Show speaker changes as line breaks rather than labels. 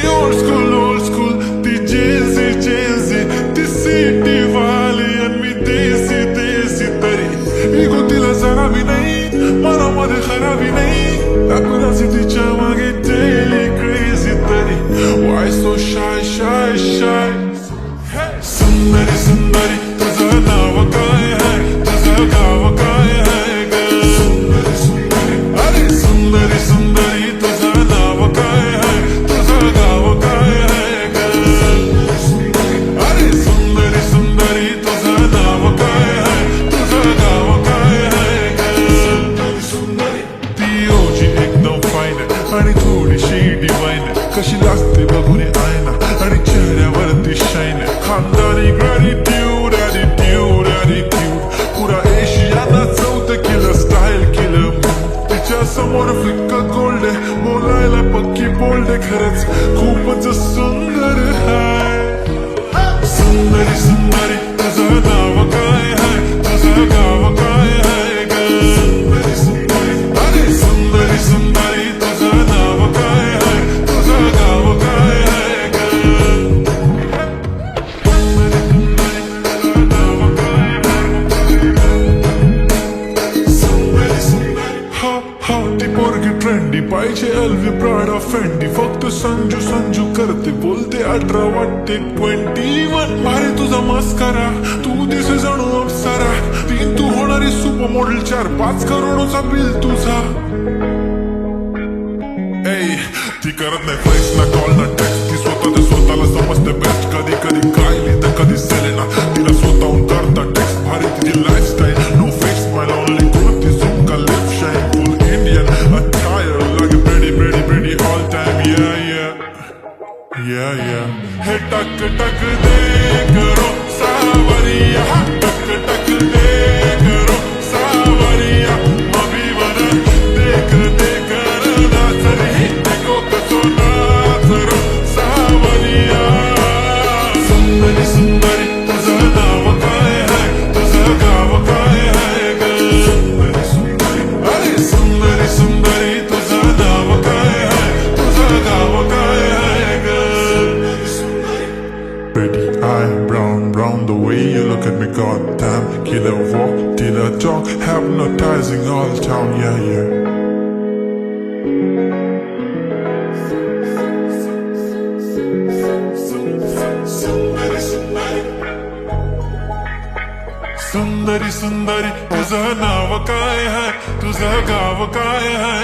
old school, ती Jay-Z, ती city वाली आणि मी देसी तरी इगो तिला जरा भी नाही, मनामध्ये खराबी नाही, paparazzi तिच्या मागे daily crazy तरी why so shy सुंदरी सुंदरी तुझं नाव काय आहे, तुझं गाव काय आहे ग, अरे सुंदरी सुंदरी तुझं नाव काय आहे, तुझं गाव काय आहे ग, अरे सुंदरी सुंदरी तुझं नाव काय आहे, तुझं गाव काय आहे ग, ती ओजी एकदम फाईन आणि थोडीशी डिवाइन, कशी लागते बघून आयना आणि चेहऱ्यावरती शाईन, खानदारी gratitude, attitude, पुरा एशियाना चौथं केलं स्टाईल केलं, तिच्या समोर फिक्क गोल्ड बोलायला पक्की बोल्ड, खरंच खूपच सुंदर आहे, सुंदरी सुंदरी तुझं नाव काय आहे, तुझं गाव काय आहे ग, अरे सुंदरी सुंदरी तुझं नाव काय आहे, तुझं गाव काय आहे ग, हा ती पोरगी ट्रेंडी पाहिजे LV Prada Fendi, फक्त संजू करते बोलते 18 वाटते 21, भारी तुझा मस्करा, तू दिसे जणू अप्सरा, तीन तू होणारी सुपर मॉडेल, 4-5 करोडचा बिल तुझा, ती करत नाही फ्लेक्स ना कॉल ना टेक्स्ट, ती स्वतःला समजते बेस्ट, कधी कधी कायली तर कधी सेलेना, तिला स्वतःहून करता टेक्स्ट, भारी तिची lifestyle, no fake smile only kurti jhumka lip shine, full Indian attire लागे pretty all time, yeah, हे टक टक दे करो सावरिया, टक टक दे करो सावरिया, मभी वर देख नाचरी, देखो कसो नाचरो सावरिया, सुंदरी सुंदरी तुझं नाव काय आहे, तुझं गाव काय आहे ग, अरे सुंदरी सुंदरी तुझं नाव काय आहे, तुझं गाव काय आहे ग, pretty eye, brown, the way you look at me, goddamn, killer walk, killer talk, hypnotizing all town, yeah. सुंदरी सुंदरी तुझं नाव काय आहे, तुझं गाव काय आहे